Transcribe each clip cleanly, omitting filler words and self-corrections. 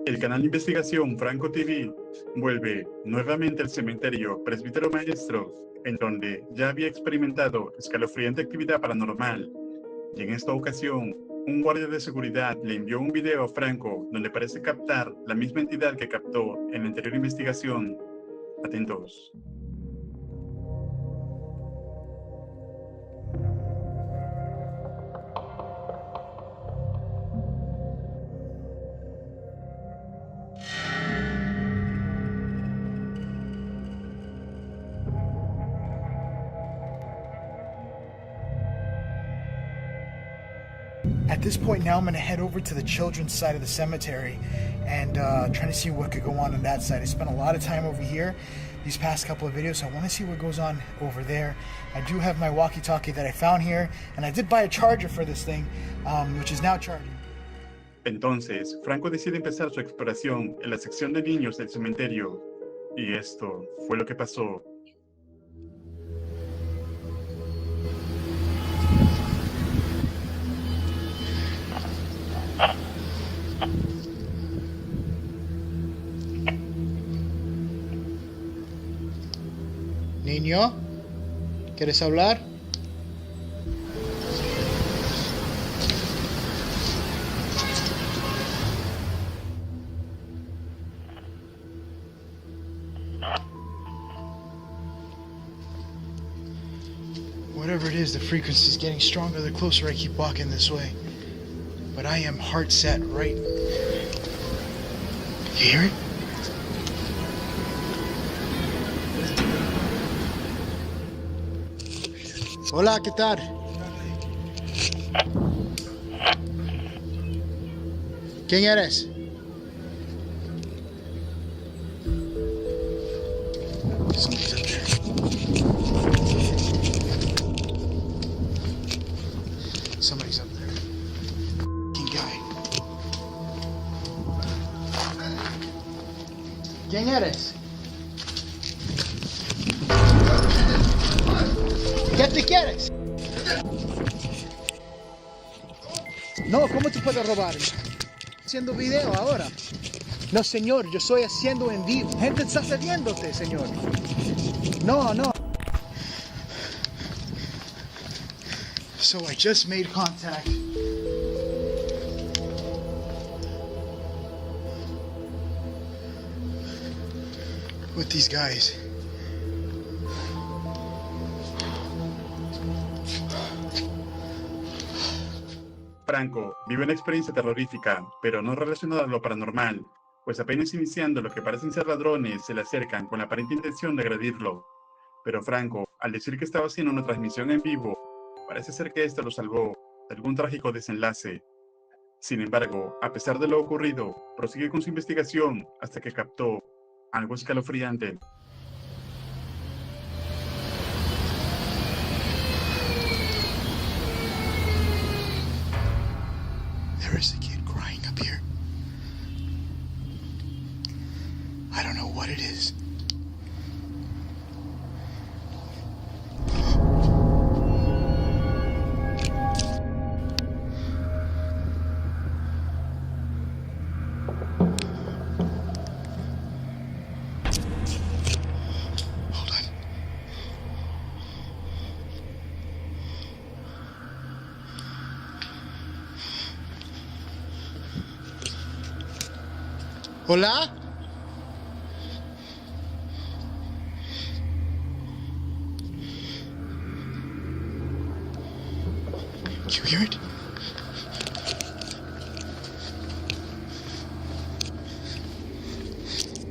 El canal de investigación Franco TV vuelve nuevamente al cementerio Presbítero Maestro, en donde ya había experimentado escalofriante actividad paranormal. Y en esta ocasión, un guardia de seguridad le envió un video a Franco donde parece captar la misma entidad que captó en la anterior investigación. Atentos. At this point now, I'm going to head over to the children's side of the cemetery and trying to see what could go on that side. I spent a lot of time over here these past couple of videos, so I want to see what goes on over there. I do have my walkie-talkie that I found here, and I did buy a charger for this thing, which is now charging. Entonces, Franco decide empezar su exploración en la sección de niños del cementerio. Y esto fue lo que pasó. Niño, ¿quieres hablar? Whatever it is, the frequency is getting stronger the closer I keep walking this way. But I am heart set right. You hear it? Hola, ¿qué tal? ¿Quién eres? Somebody's up there. Somebody's up there. Fucking guy. ¿Quién eres? ¿Qué te quieres? No, ¿cómo te puedo robar? Haciendo video ahora. No, señor, yo estoy haciendo en vivo. Gente está cediéndote, señor. No, no. So I just made contact. With these guys. Franco vive una experiencia terrorífica, pero no relacionada a lo paranormal, pues apenas iniciando lo que parecen ser ladrones se le acercan con la aparente intención de agredirlo. Pero Franco, al decir que estaba haciendo una transmisión en vivo, parece ser que esto lo salvó de algún trágico desenlace. Sin embargo, a pesar de lo ocurrido, prosigue con su investigación hasta que captó algo escalofriante. There is a kid crying up here. I don't know what it is. Hold on. Hola? You hear it?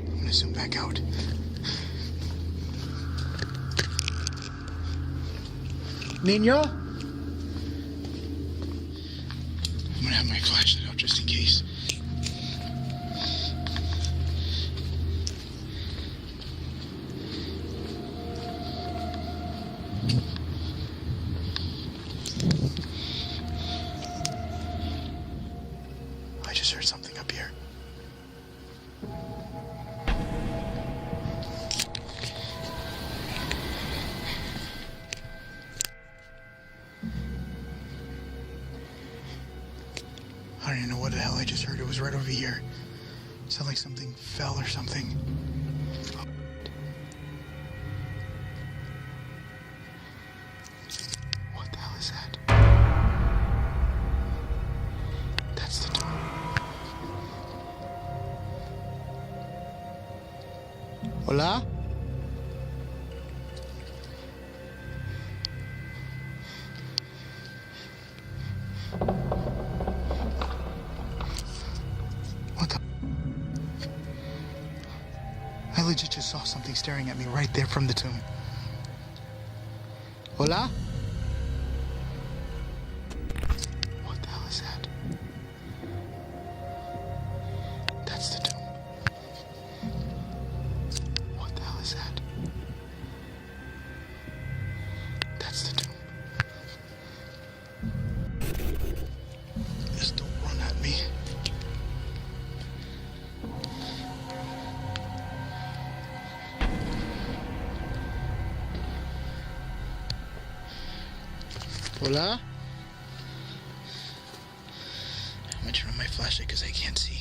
I'm gonna zoom back out. Niño? I'm gonna have my flashlight out just in case. I just heard something up here. I don't even know what the hell I just heard. It was right over here. Sounds like something fell or something. What the hell is that? That's the door. Hola? What the? I legit just saw something staring at me right there from the tomb. Hola? What the hell is that? That's the tomb. What the hell is that? That's the tomb. Just don't run at me. Hola? I'm gonna turn on my flashlight because I can't see.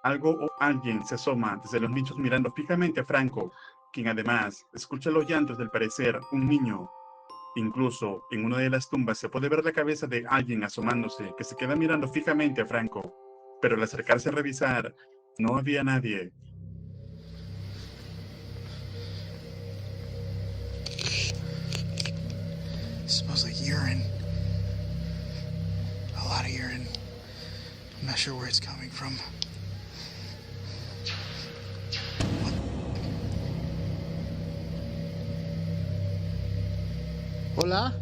Algo o alguien se asoma desde los nichos mirando fijamente a Franco, quien además escucha los llantos del parecer un niño. Incluso en una de las tumbas se puede ver la cabeza de alguien asomándose que se queda mirando fijamente a Franco, pero al acercarse a revisar no había nadie. It smells like urine. A lot of urine. I'm not sure where it's coming from. Hola.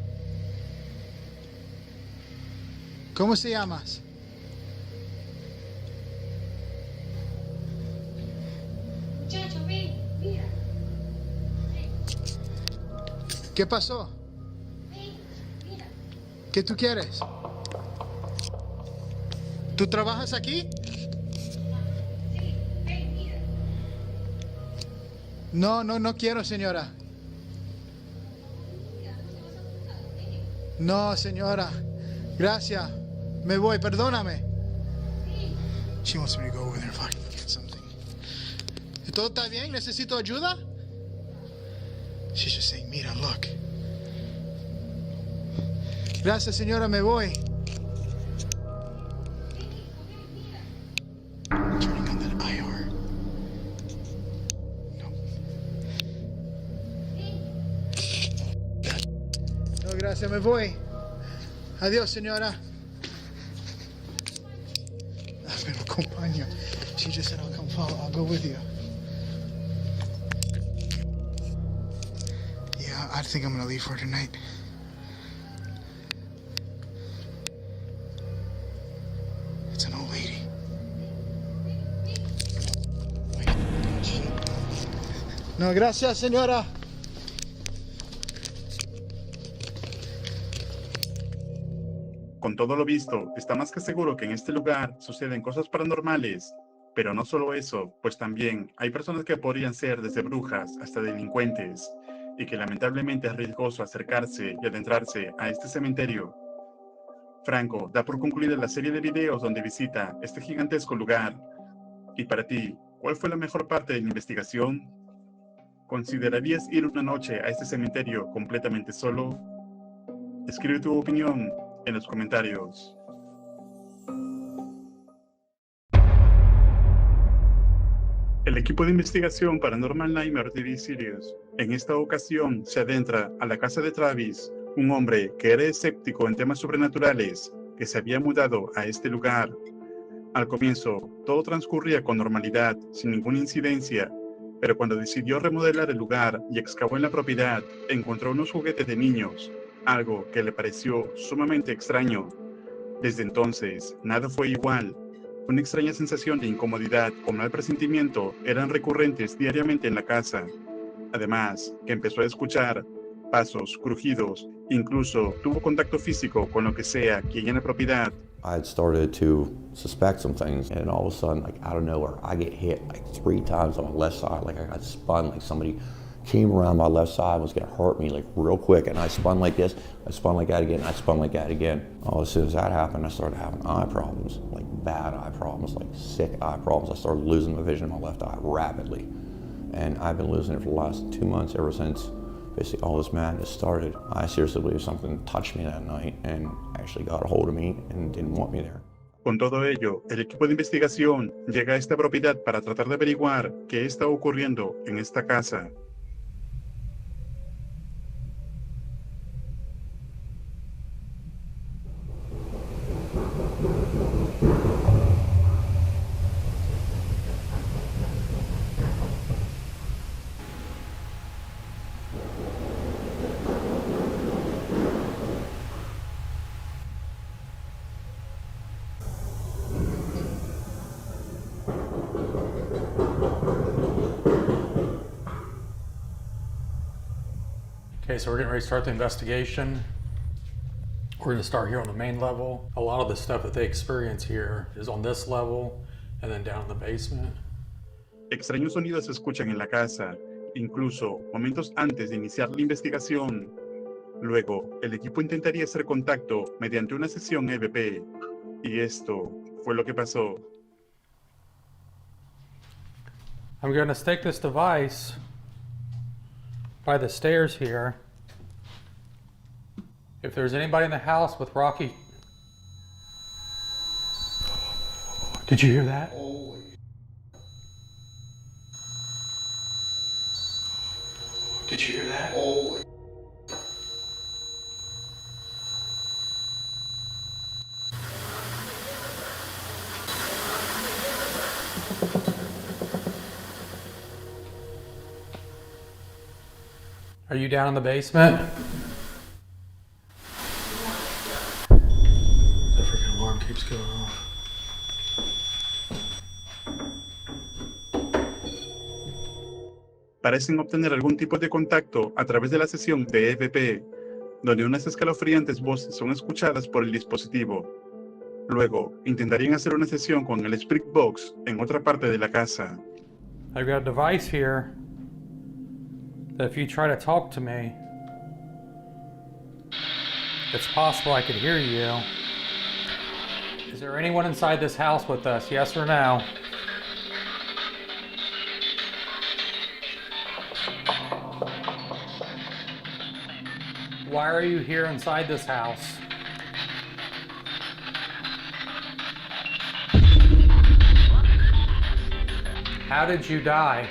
¿Cómo se llamas? Muchacho, ven, mira. ¿Qué pasó? Ven, mira. ¿Qué tú quieres? ¿Tú trabajas aquí? Sí, ven, mira. No quiero, señora. No, señora. Gracias. Me voy, perdóname. She wants me to go over there and fucking get something. ¿Todo está bien? ¿Necesito ayuda? She's just saying, mira, look. Gracias, señora, me voy. Turning on that IR. No. No, gracias, me voy. Adiós, señora. Me lo acompaño. She just said, I'll come follow. I'll go with you. Yeah, I think I'm gonna leave for tonight. It's an old lady. No, gracias, señora. Con todo lo visto, está más que seguro que en este lugar suceden cosas paranormales. Pero no solo eso, pues también hay personas que podrían ser desde brujas hasta delincuentes, y que lamentablemente es riesgoso acercarse y adentrarse a este cementerio. Franco da por concluida la serie de videos donde visita este gigantesco lugar. Y para ti, ¿cuál fue la mejor parte de la investigación? ¿Considerarías ir una noche a este cementerio completamente solo? Escribe tu opinión en los comentarios. El equipo de investigación Paranormal Nightmare TV Series en esta ocasión se adentra a la casa de Travis, un hombre que era escéptico en temas sobrenaturales, que se había mudado a este lugar. Al comienzo, todo transcurría con normalidad, sin ninguna incidencia, pero cuando decidió remodelar el lugar y excavó en la propiedad, encontró unos juguetes de niños, algo que le pareció sumamente extraño. Desde entonces, nada fue igual. Una extraña sensación de incomodidad o mal presentimiento eran recurrentes diariamente en la casa. Además, que empezó a escuchar pasos, crujidos, incluso tuvo contacto físico con lo que sea que hay en la propiedad. I had started to suspect some things, and all of a sudden, like out of nowhere, I get hit like 3 times on my left side, like I got spun, like somebody came around my left side, was gonna hurt me like real quick, and I spun like this, I spun like that again, I spun like that again. Oh, as soon as that happened, I started having eye problems, like bad eye problems, like sick eye problems. I started losing my vision in my left eye rapidly. And I've been losing it for the last 2 months, ever since basically all this madness started. I seriously believe something touched me that night and actually got a hold of me and didn't want me there. Con todo ello, el equipo de investigación llega a esta propiedad para tratar de averiguar qué está ocurriendo en esta casa. Okay, so we're getting ready to start the investigation. We're going to start here on the main level. A lot of the stuff that they experience here is on this level and then down in the basement. Extraños sonidos se escuchan en la casa, incluso momentos antes de iniciar la investigación. Luego, el equipo intentaría hacer contacto mediante una sesión EVP. Y esto fue lo que pasó. I'm going to stick this device by the stairs here. If there's anybody in the house with Rocky. Did you hear that? Did you hear that? Are you down in the basement? The freaking alarm keeps going off. Parecen obtener algún tipo de contacto a través de la sesión de EVP, donde unas escalofriantes voces son escuchadas por el dispositivo. Luego, intentarían hacer una sesión con el Spirit Box en otra parte de la casa. I've got a device here that if you try to talk to me, it's possible I could hear you. Is there anyone inside this house with us, yes or no? Why are you here inside this house? How did you die?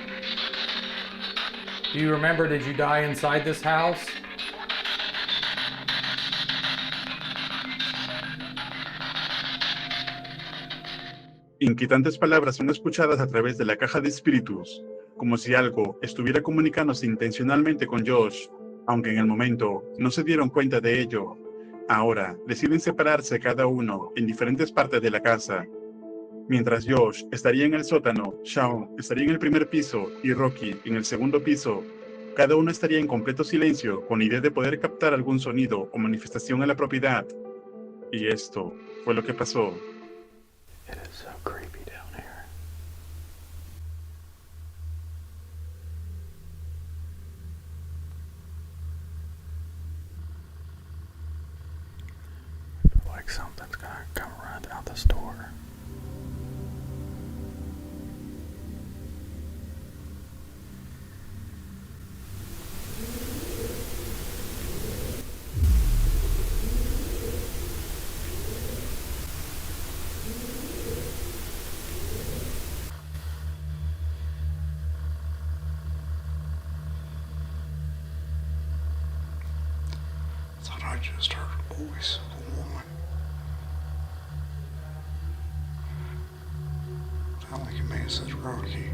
Do you remember, did you die inside this house? Inquietantes palabras son escuchadas a través de la caja de espíritus, como si algo estuviera comunicándose intencionalmente con Josh, aunque en el momento no se dieron cuenta de ello. Ahora deciden separarse cada uno en diferentes partes de la casa. Mientras Josh estaría en el sótano, Shaun estaría en el primer piso y Rocky en el segundo piso. Cada uno estaría en completo silencio con la idea de poder captar algún sonido o manifestación en la propiedad. Y esto fue lo que pasó. It is so creepy down here. I feel like something's gonna come around out this door. Thought I just heard a voice of a woman. Sound like it may have said Rocky.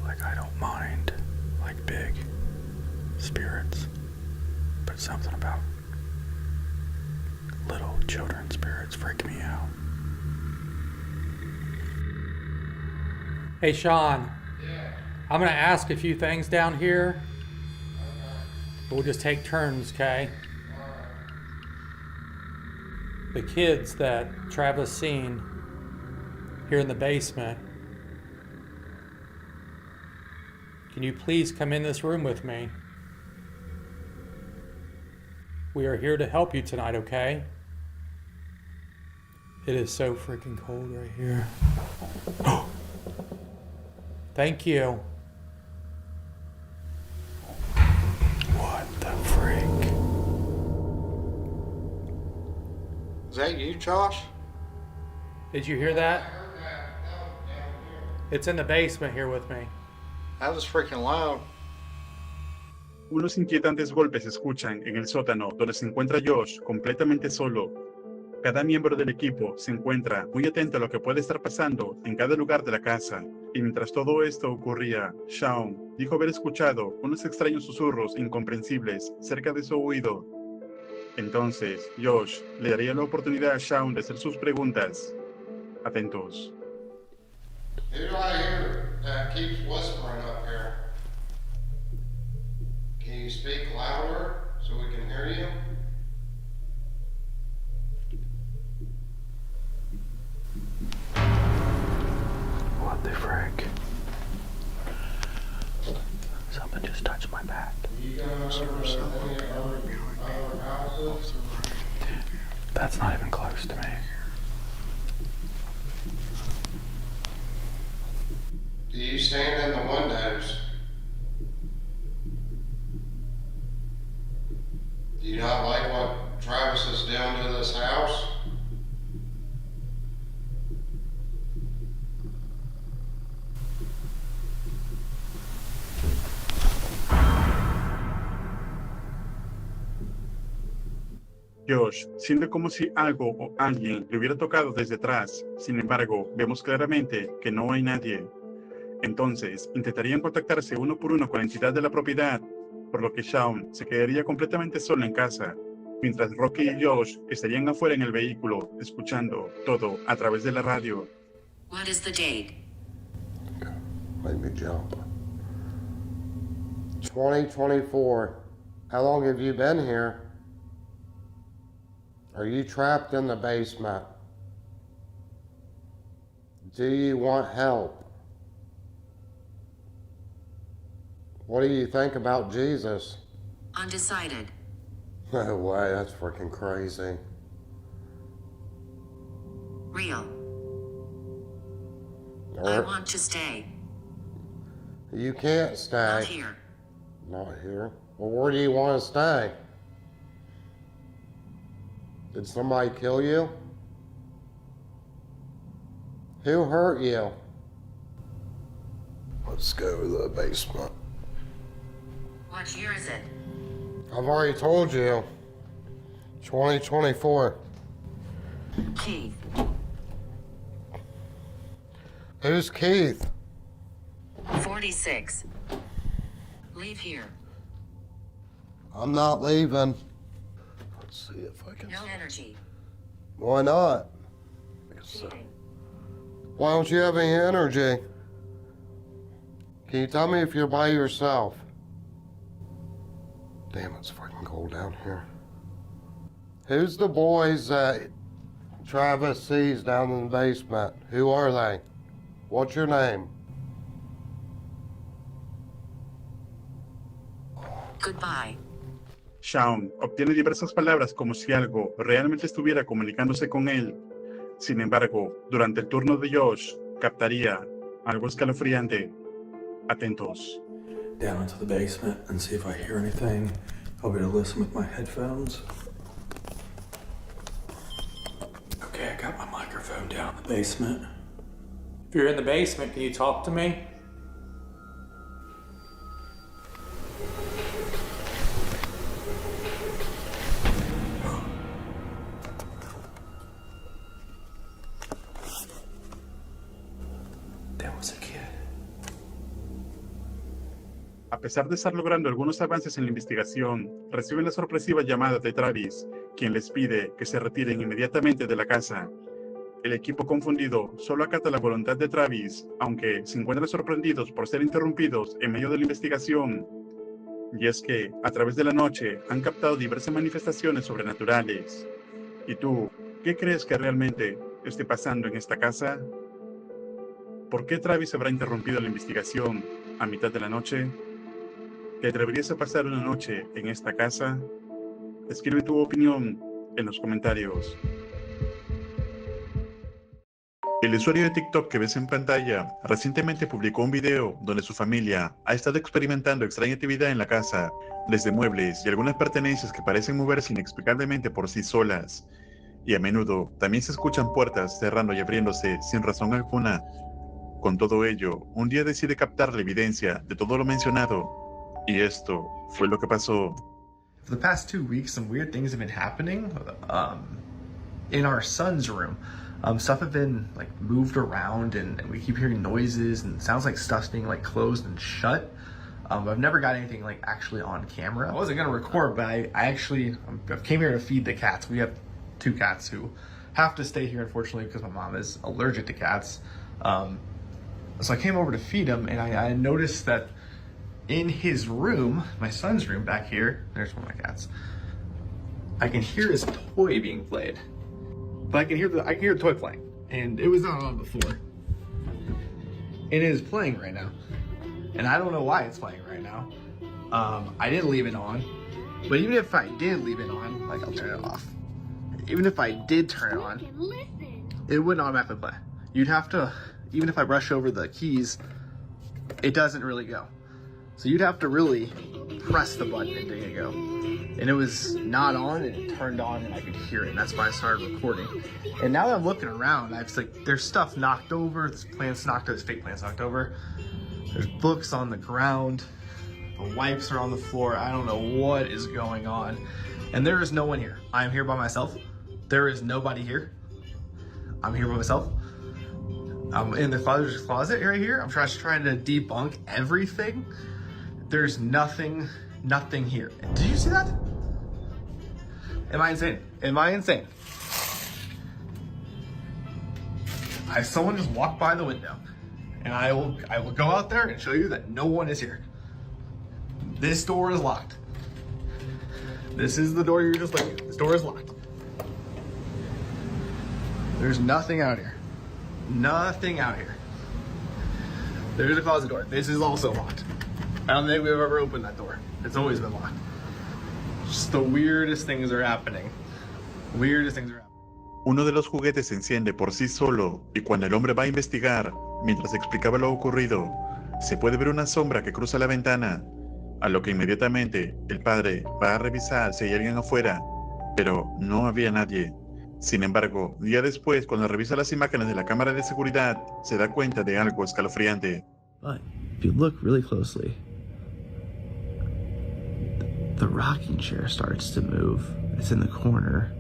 Like, I don't mind, like, big spirits, but something about little children spirits freak me out. Hey, Sean. Yeah. I'm gonna ask a few things down here. We'll just take turns, okay? The kids that Travis seen here in the basement, Can you please come in this room with me? We are here to help you tonight, okay? It is so freaking cold right here. Thank you. What the freak? Is that you, Josh? Did you hear that? It's in the basement here with me. That was freaking loud. Unos inquietantes golpes se escuchan en el sótano donde se encuentra Josh completamente solo. Cada miembro del equipo se encuentra muy atento a lo que puede estar pasando en cada lugar de la casa. Y mientras todo esto ocurría, Shaun dijo haber escuchado unos extraños susurros incomprensibles cerca de su oído. Entonces, Josh le daría la oportunidad a Shaun de hacer sus preguntas. Atentos. Who do I hear that keeps whispering up here? Can you speak louder so we can hear you? What the frick? Something just touched my back. You going over any other houses? That's not even close to me. Do you stand in the windows? Do you not like what Travis is doing to this house? Josh siente como si algo o alguien le hubiera tocado desde atrás. Sin embargo, vemos claramente que no hay nadie. Entonces, intentarían contactarse uno por uno con la entidad de la propiedad, por lo que Shaun se quedaría completamente solo en casa, mientras Rocky y Josh estarían afuera en el vehículo, escuchando todo a través de la radio. What is the date? Let me jump. 2024. How long have you been here? Are you trapped in the basement? Do you want help? What do you think about Jesus? Undecided. No way, that's freaking crazy. Real. I want to stay. You can't stay. Not here. Not here. Well, where do you want to stay? Did somebody kill you? Who hurt you? Let's go to the basement. What year is it? I've already told you. 2024. Keith. Who's Keith? 46. Leave here. I'm not leaving. Let's see if I can. No energy. Why not? Cheating. Why don't you have any energy? Can you tell me if you're by yourself? Damn, it's fucking cold down here. Who's the boys that Travis sees down in the basement? Who are they? What's your name? Goodbye. Shaun obtiene diversas palabras como si algo realmente estuviera comunicándose con él. Sin embargo, durante el turno de Josh, captaría algo escalofriante. Atentos. Down into the basement and see if I hear anything. I'll be able to listen with my headphones. Okay, I got my microphone down in the basement. If you're in the basement, can you talk to me? There was a kid. A pesar de estar logrando algunos avances en la investigación, reciben la sorpresiva llamada de Travis, quien les pide que se retiren inmediatamente de la casa. El equipo confundido solo acata la voluntad de Travis, aunque se encuentran sorprendidos por ser interrumpidos en medio de la investigación. Y es que, a través de la noche, han captado diversas manifestaciones sobrenaturales. ¿Y tú, qué crees que realmente esté pasando en esta casa? ¿Por qué Travis habrá interrumpido la investigación? a mitad de la noche? ¿Te atreverías a pasar una noche en esta casa? Escribe tu opinión en los comentarios. El usuario de TikTok que ves en pantalla recientemente publicó un video donde su familia ha estado experimentando extraña actividad en la casa, desde muebles y algunas pertenencias que parecen moverse inexplicablemente por sí solas. Y a menudo también se escuchan puertas cerrando y abriéndose sin razón alguna. Con todo ello, un día decide captar la evidencia de todo lo mencionado. Y esto fue lo que pasó. For the past 2 weeks, some weird things have been happening in our son's room. Stuff have been like moved around, and we keep hearing noises and sounds like stuff's being like closed and shut. I've never got anything like actually on camera. I wasn't gonna record, but I came here to feed the cats. We have 2 cats who have to stay here, unfortunately, because my mom is allergic to cats. So I came over to feed them, and I noticed that in his room, my son's room back here, there's one of my cats, I can hear his toy being played. But I can hear the toy playing, and it was not on before. It is playing right now, and I don't know why it's playing right now. I didn't leave it on, but even if I did leave it on, like I'll turn it off. Even if I did turn it on, it wouldn't automatically play. You'd have to, even if I brush over the keys, it doesn't really go. So you'd have to really press the button and get it go. And it was not on, and it turned on, and I could hear it. And that's why I started recording. And now that I'm looking around, there's stuff knocked over. There's plants knocked over. There's fake plants knocked over. There's books on the ground. The wipes are on the floor. I don't know what is going on. And there is no one here. I am here by myself. There is nobody here. I'm here by myself. I'm in the father's closet right here. I'm just trying to debunk everything. There's nothing here. Did you see that? Am I insane? Am I insane? Someone just walked by the window, and I will go out there and show you that no one is here. This door is locked. This is the door you're just looking at. This door is locked. There's nothing out here. Nothing out here. There's a closet door. This is also locked. I don't think we've ever opened that door. It's always been locked. Just the weirdest things are happening. Weirdest things are happening. Uno de los juguetes se enciende por sí solo y cuando el hombre va a investigar, mientras explicaba lo ocurrido, se puede ver una sombra que cruza la ventana, a lo que inmediatamente el padre va a revisar si hay alguien afuera, pero no había nadie. Sin embargo, día después, cuando revisa las imágenes de la cámara de seguridad, se da cuenta de algo escalofriante. But if you look really closely, the rocking chair starts to move. It's in the corner.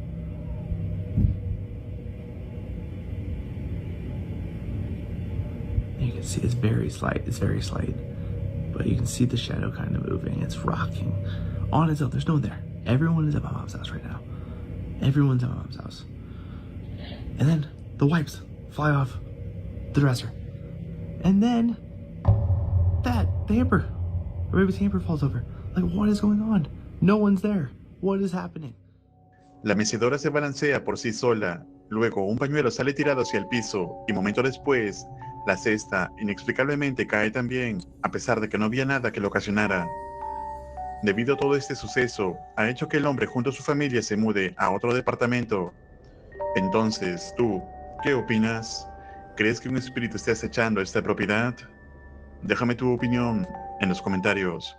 You can see it's very slight, but you can see the shadow kind of moving. It's rocking on its own. There's no one there. Everyone is at my mom's house right now. Everyone's at my mom's house. And then the wipes fly off the dresser. And then the hamper. The baby's hamper falls over. Like, what is going on? No one's there. What is happening? La mecedora se balancea por sí sola. Luego, un pañuelo sale tirado hacia el piso y momento después, la cesta inexplicablemente cae también, a pesar de que no había nada que lo ocasionara. Debido a todo este suceso, ha hecho que el hombre junto a su familia se mude a otro departamento. Entonces, ¿tú qué opinas? ¿Crees que un espíritu esté acechando esta propiedad? Déjame tu opinión en los comentarios.